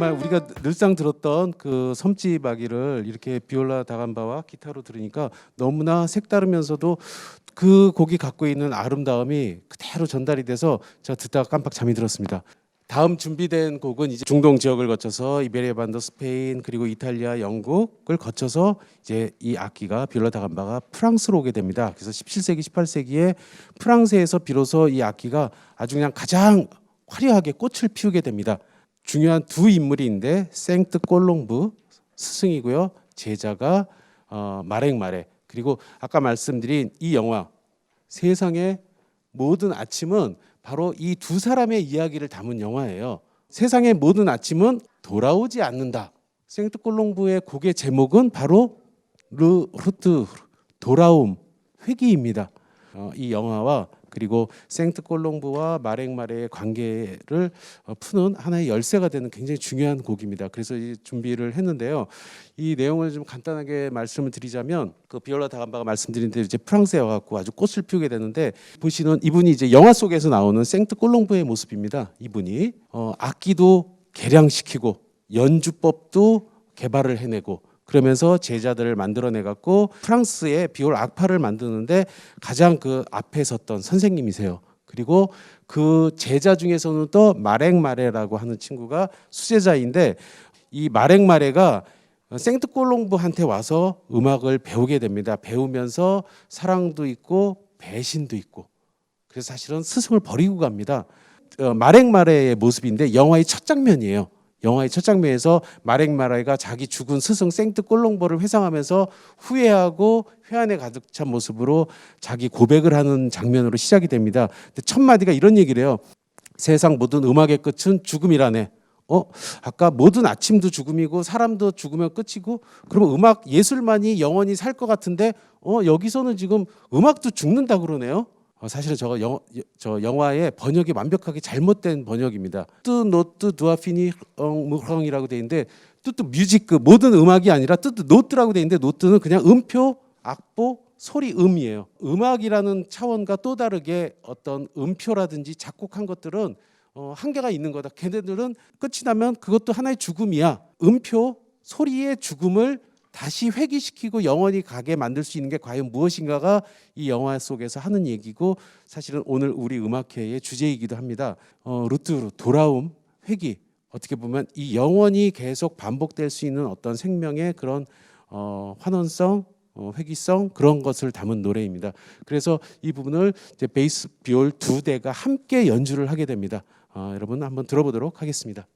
정말 우리가 늘상 들었던 그 섬집 아기를 이렇게 비올라 다감바와 기타로 들으니까 너무나 색다르면서도 그 곡이 갖고 있는 아름다움이 그대로 전달이 돼서 제가 듣다가 깜빡 잠이 들었습니다. 다음 준비된 곡은 이제 중동 지역을 거쳐서 이베리아 반도, 스페인, 그리고 이탈리아, 영국을 거쳐서 이제 이 악기가 비올라 다감바가 프랑스로 오게 됩니다. 그래서 17세기, 18세기에 프랑스에서 비로소 이 악기가 아주 그냥 가장 화려하게 꽃을 피우게 됩니다. 중요한 두 인물인데 생트 꼴롱브 스승이고요. 제자가 마랭마레. 그리고 아까 말씀드린 이 영화 세상의 모든 아침은 바로 이 두 사람의 이야기를 담은 영화예요. 세상의 모든 아침은 돌아오지 않는다. 생트 꼴롱브의 곡의 제목은 바로 르 루트 돌아옴 회귀입니다. 이 영화와 그리고 생트 꼴롱브와 마랭마레의 관계를 푸는 하나의 열쇠가 되는 굉장히 중요한 곡입니다. 그래서 이 준비를 했는데요. 이 내용을 좀 간단하게 말씀을 드리자면 그 비올라 다감바가 말씀드린 대로 이제 프랑스에 와갖고 아주 꽃을 피우게 되는데 보시는 이분이 이제 영화 속에서 나오는 생트 꼴롱브의 모습입니다. 이분이 악기도 개량시키고 연주법도 개발을 해내고 그러면서 제자들을 만들어내 갖고 프랑스의 비올 악파를 만드는데 가장 그 앞에 섰던 선생님이세요. 그리고 그 제자 중에서는 또 마랭마레라고 하는 친구가 수제자인데 이 마랭마레가 생트 꼴롱브한테 와서 음악을 배우게 됩니다. 배우면서 사랑도 있고 배신도 있고 그래서 사실은 스승을 버리고 갑니다. 마랭마레의 모습인데 영화의 첫 장면이에요. 영화의 첫 장면에서 마랭마레가 자기 죽은 스승 생트 꼴롱보를 회상하면서 후회하고 회한에 가득 찬 모습으로 자기 고백을 하는 장면으로 시작이 됩니다. 근데 첫 마디가 이런 얘기를 해요. 세상 모든 음악의 끝은 죽음이라네. 아까 모든 아침도 죽음이고 사람도 죽으면 끝이고 그러면 음악 예술만이 영원히 살 것 같은데 여기서는 지금 음악도 죽는다 그러네요. 사실은 저 영화의 번역이 완벽하게 잘못된 번역입니다. 뜨 노트 두아피니 무형이라고 돼 있는데 뜨 뮤직 그 모든 음악이 아니라 뜨 노트라고 돼 있는데 노트는 그냥 음표, 악보, 소리, 음이에요. 음악이라는 차원과 또 다르게 어떤 음표라든지 작곡한 것들은 한계가 있는 거다. 걔네들은 끝이 나면 그것도 하나의 죽음이야. 음표, 소리의 죽음을 다시 회귀시키고 영원히 가게 만들 수 있는 게 과연 무엇인가가 이 영화 속에서 하는 얘기고 사실은 오늘 우리 음악회의 주제이기도 합니다. 루트로 돌아옴, 회귀 어떻게 보면 이 영원히 계속 반복될 수 있는 어떤 생명의 그런 환원성, 회귀성 그런 것을 담은 노래입니다. 그래서 이 부분을 이제 베이스, 비올 두 대가 함께 연주를 하게 됩니다. 여러분 한번 들어보도록 하겠습니다.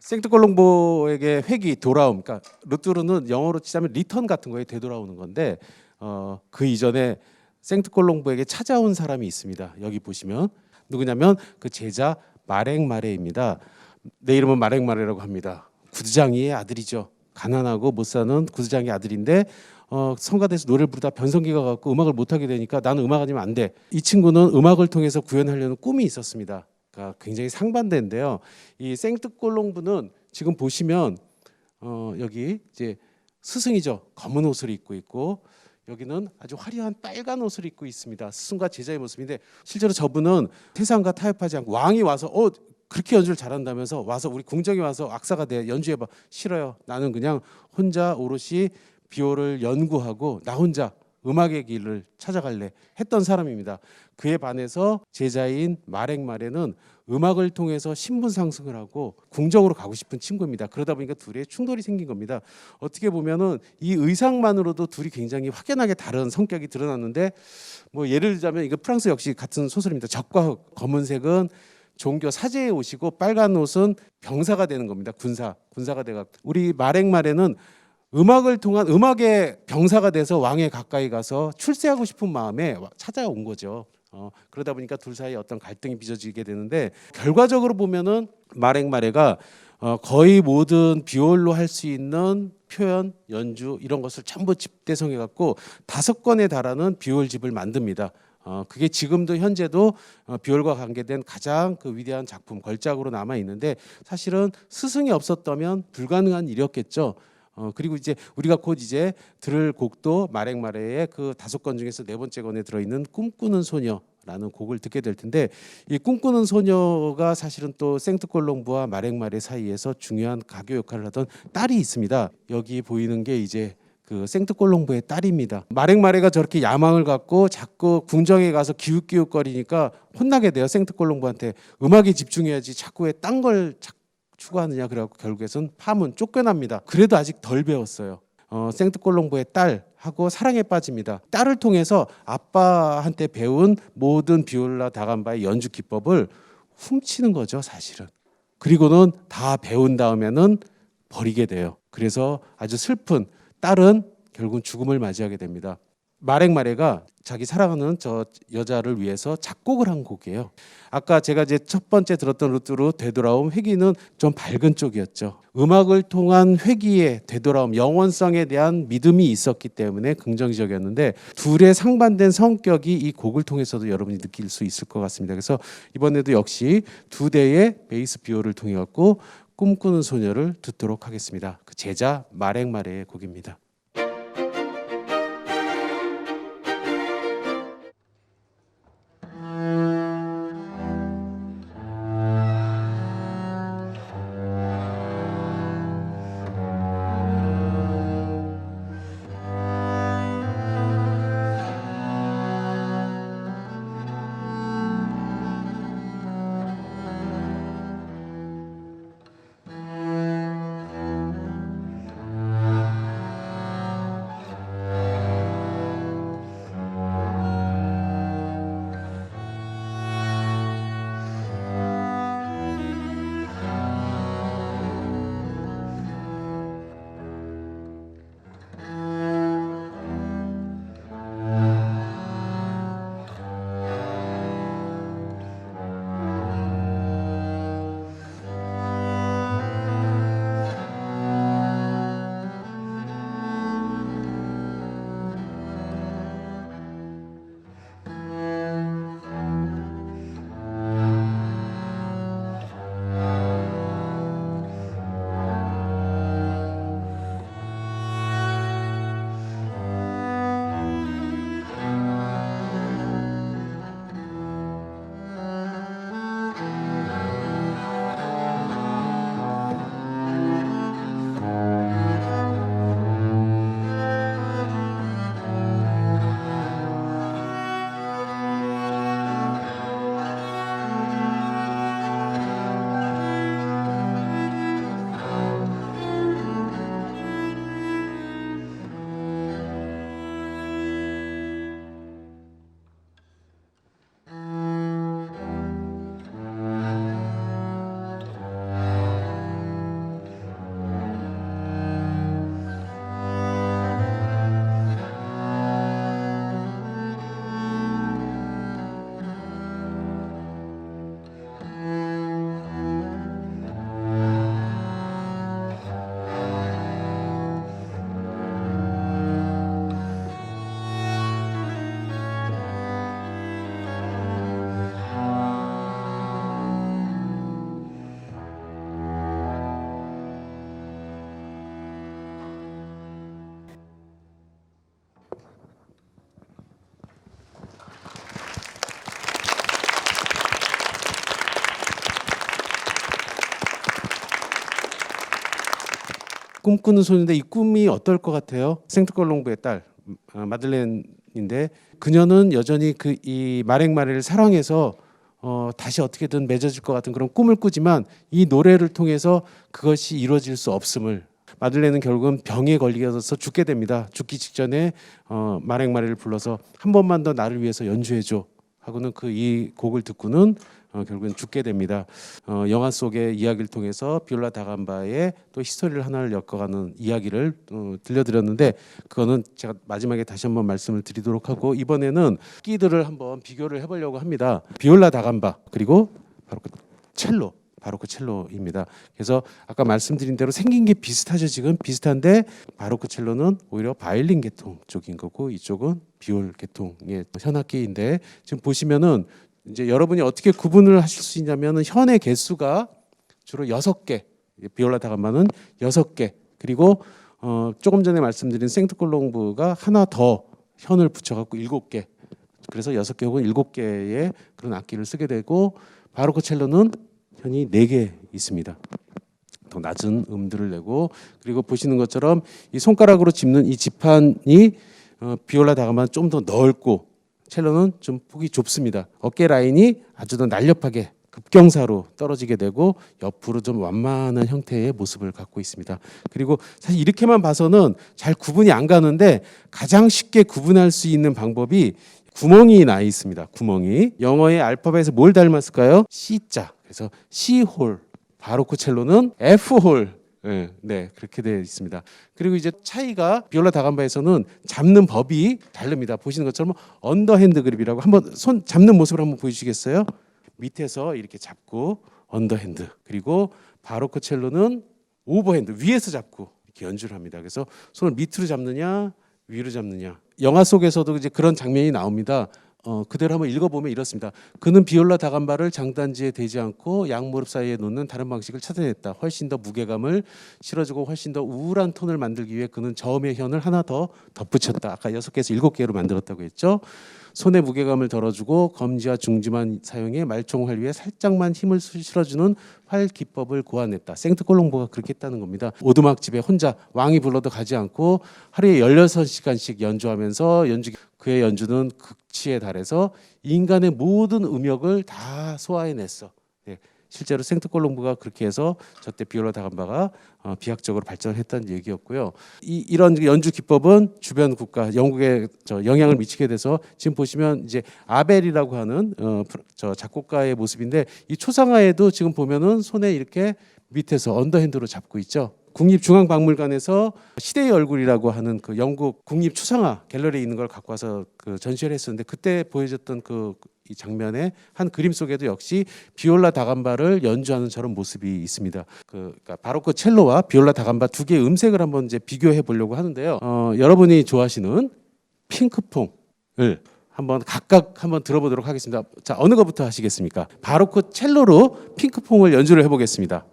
생트콜롱보에게 획이 돌아옴. 그러니까 루뚜르는 영어로 치자면 리턴 같은 거에 되돌아오는 건데 그 이전에 생트콜롱보에게 찾아온 사람이 있습니다. 여기 보시면 누구냐면 그 제자 마랭마레입니다. 내 이름은 마랭마레라고 합니다. 구두장이의 아들이죠. 가난하고 못 사는 구두장의 아들인데 성가대에서 노래를 부르다 변성기가 갖고 음악을 못하게 되니까 나는 음악 아니면 안 돼. 이 친구는 음악을 통해서 구현하려는 꿈이 있었습니다. 그러니까 굉장히 상반대인데요. 이 생트콜롱부는 지금 보시면 여기 이제 스승이죠. 검은 옷을 입고 있고 여기는 아주 화려한 빨간 옷을 입고 있습니다. 스승과 제자의 모습인데 실제로 저분은 세상과 타협하지 않고 왕이 와서 그렇게 연주를 잘한다면서 와서 우리 궁정에 와서 악사가 돼 연주해봐. 싫어요. 나는 그냥 혼자 오롯이 비올을 연구하고 나 혼자 음악의 길을 찾아갈래 했던 사람입니다. 그에 반해서 제자인 마랭마레는 음악을 통해서 신분 상승을 하고 궁정으로 가고 싶은 친구입니다. 그러다 보니까 둘의 충돌이 생긴 겁니다. 어떻게 보면은 이 의상만으로도 둘이 굉장히 확연하게 다른 성격이 드러났는데 뭐 예를 들자면 이거 프랑스 역시 같은 소설입니다. 적과 흑. 검은색은 종교 사제에 오시고 빨간 옷은 병사가 되는 겁니다. 군사가 돼가 우리 마랭마레는 음악을 통한 음악의 병사가 돼서 왕에 가까이 가서 출세하고 싶은 마음에 찾아온 거죠. 그러다 보니까 둘 사이에 어떤 갈등이 빚어지게 되는데 결과적으로 보면은 마랭마레가 거의 모든 비올로 할 수 있는 표현, 연주 이런 것을 전부 집대성해 갖고 5권에 달하는 비올 집을 만듭니다. 그게 지금도 현재도 비올과 관계된 가장 그 위대한 작품 걸작으로 남아 있는데 사실은 스승이 없었다면 불가능한 일이었겠죠. 그리고 이제 우리가 곧 이제 들을 곡도 마랭마레의 그 5권 중에서 4번째 권에 들어있는 꿈꾸는 소녀라는 곡을 듣게 될 텐데 이 꿈꾸는 소녀가 사실은 또 생트콜롱부와 마랭마레 사이에서 중요한 가교 역할을 하던 딸이 있습니다. 여기 보이는 게 이제 그 생트콜롱부의 딸입니다. 마랭마레가 저렇게 야망을 갖고 자꾸 궁정에 가서 기웃기웃거리니까 혼나게 돼요. 생트콜롱부한테 음악에 집중해야지 자꾸 왜 딴 걸 추구하느냐 그래갖고 결국에선 파문 쫓겨납니다. 그래도 아직 덜 배웠어요. 생트콜롱부의 딸하고 사랑에 빠집니다. 딸을 통해서 아빠한테 배운 모든 비올라 다감바의 연주 기법을 훔치는 거죠, 사실은. 그리고는 다 배운 다음에는 버리게 돼요. 그래서 아주 슬픈 딸은 결국 죽음을 맞이하게 됩니다. 마랭마레가 자기 사랑하는 저 여자를 위해서 작곡을 한 곡이에요. 아까 제가 이제 첫 번째 들었던 루트로 되돌아옴 회귀는 좀 밝은 쪽이었죠. 음악을 통한 회귀의 되돌아옴, 영원성에 대한 믿음이 있었기 때문에 긍정적이었는데 둘의 상반된 성격이 이 곡을 통해서도 여러분이 느낄 수 있을 것 같습니다. 그래서 이번에도 역시 2대의 베이스 비올을 통해 갖고 꿈꾸는 소녀를 듣도록 하겠습니다. 그 제자 마랭마레의 곡입니다. 꿈꾸는 소녀인데 이 꿈이 어떨 것 같아요? 생트콜롱브의 딸 마들렌인데 그녀는 여전히 그 이 마랭마레를 사랑해서 다시 어떻게든 맺어질 것 같은 그런 꿈을 꾸지만 이 노래를 통해서 그것이 이루어질 수 없음을 마들렌은 결국은 병에 걸려서 죽게 됩니다. 죽기 직전에 마랭마레를 불러서 한 번만 더 나를 위해서 연주해줘 하고는 그 이 곡을 듣고는 결국엔 죽게 됩니다. 영화 속의 이야기를 통해서 비올라 다감바의 또 히스토리를 하나를 엮어가는 이야기를 들려드렸는데 그거는 제가 마지막에 다시 한번 말씀을 드리도록 하고 이번에는 끼들을 한번 비교를 해보려고 합니다. 비올라 다감바 그리고 바로 그 첼로 바로크 첼로입니다. 그래서 아까 말씀드린 대로 생긴 게 비슷하죠. 지금 비슷한데 바로크 첼로는 오히려 바이올린 계통 쪽인 거고 이쪽은 비올 계통의 현악기인데 지금 보시면은 이제 여러분이 어떻게 구분을 하실 수 있냐면은 현의 개수가 주로 6개, 비올라 다감바는 6개, 그리고 조금 전에 말씀드린 생트콜롱브가 하나 더 현을 붙여갖고 7개, 그래서 6개 혹은 7개의 그런 악기를 쓰게 되고 바로크 첼로는 현이 4개 있습니다. 더 낮은 음들을 내고 그리고 보시는 것처럼 이 손가락으로 짚는 이 지판이 비올라 다감바는 좀 더 넓고 첼로는 좀 폭이 좁습니다. 어깨 라인이 아주 더 날렵하게 급경사로 떨어지게 되고 옆으로 좀 완만한 형태의 모습을 갖고 있습니다. 그리고 사실 이렇게만 봐서는 잘 구분이 안 가는데 가장 쉽게 구분할 수 있는 방법이 구멍이 나 있습니다. 구멍이 영어의 알파벳에 뭘 닮았을까요? C자. 그래서 C홀. 바로크 첼로는 F홀. 네, 그렇게 되어 있습니다. 그리고 이제 차이가 비올라 다감바에서는 잡는 법이 다릅니다. 보시는 것처럼 언더핸드 그립이라고 한번 손 잡는 모습을 한번 보여주시겠어요? 밑에서 이렇게 잡고 언더핸드. 그리고 바로크 첼로는 오버핸드 위에서 잡고 이렇게 연주를 합니다. 그래서 손을 밑으로 잡느냐 위로 잡느냐. 영화 속에서도 이제 그런 장면이 나옵니다. 그대로 한번 읽어보면 이렇습니다. 그는 비올라 다감바를 장단지에 대지 않고 양무릎 사이에 놓는 다른 방식을 찾아냈다. 훨씬 더 무게감을 실어주고 훨씬 더 우울한 톤을 만들기 위해 그는 저음의 현을 하나 더 덧붙였다. 아까 6개에서 7개로 만들었다고 했죠. 손에 무게감을 덜어주고 검지와 중지만 사용해 말총활 위에 살짝만 힘을 실어주는 활 기법을 고안했다. 생트콜롱브가 그렇게 했다는 겁니다. 오두막 집에 혼자 왕이 불러도 가지 않고 하루에 16시간씩 연주하면서 그의 연주는 극치에 달해서 인간의 모든 음역을 다 소화해냈어. 네, 실제로 생트콜롱브가 그렇게 해서 저때 비올라 다감바가 비약적으로 발전을 했다는 얘기였고요. 이런 연주 기법은 주변 국가 영국에 영향을 미치게 돼서 지금 보시면 이제 아벨이라고 하는 작곡가의 모습인데 이 초상화에도 지금 보면은 손에 이렇게 밑에서 언더핸드로 잡고 있죠. 국립중앙박물관에서 시대의 얼굴이라고 하는 그 영국 국립 초상화 갤러리에 있는 걸 갖고 와서 그 전시를 했었는데 그때 보여줬던 이 장면의 한 그림 속에도 역시 비올라 다감바를 연주하는 저런 모습이 있습니다. 그러니까 바로크 첼로와 비올라 다감바 두 개의 음색을 한번 이제 비교해 보려고 하는데요. 여러분이 좋아하시는 핑크퐁을 한번 각각 한번 들어보도록 하겠습니다. 자, 어느 것부터 하시겠습니까? 바로크 첼로로 핑크퐁을 연주를 해보겠습니다.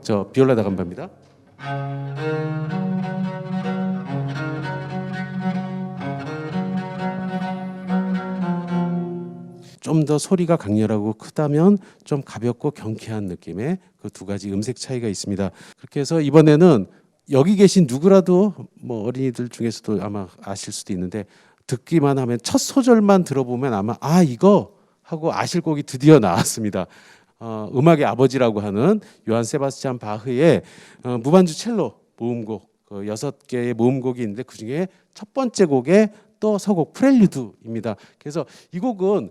저 비올라 다감바입니다. 좀 더 소리가 강렬하고 크다면 좀 가볍고 경쾌한 느낌의 그 두 가지 음색 차이가 있습니다. 그렇게 해서 이번에는 여기 계신 누구라도 뭐 어린이들 중에서도 아마 아실 수도 있는데 듣기만 하면 첫 소절만 들어보면 아마 이거 하고 아실 곡이 드디어 나왔습니다. 음악의 아버지라고 하는 요한 세바스찬 바흐의 무반주 첼로 모음곡 6개의 모음곡이 있는데 그중에 첫 번째 곡의 또 서곡 프렐류드입니다. 그래서 이 곡은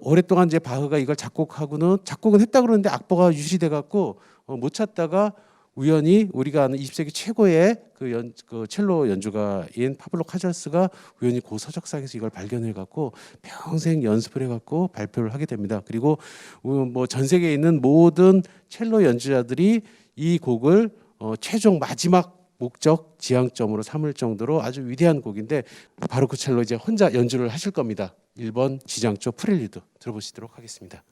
오랫동안 이제 바흐가 이걸 작곡은 했다 그러는데 악보가 유실돼 갖고 못 찾다가 우연히 우리가 아는 20세기 최고의 그 첼로 연주가인 파블로 카잘스가 우연히 그 서적상에서 이걸 발견해 갖고 평생 연습을 해 갖고 발표를 하게 됩니다. 그리고 뭐 전 세계에 있는 모든 첼로 연주자들이 이 곡을 최종 마지막 목적 지향점으로 삼을 정도로 아주 위대한 곡인데 바로크 첼로 이제 혼자 연주를 하실 겁니다. 1번 지장조 프렐류드 들어보시도록 하겠습니다.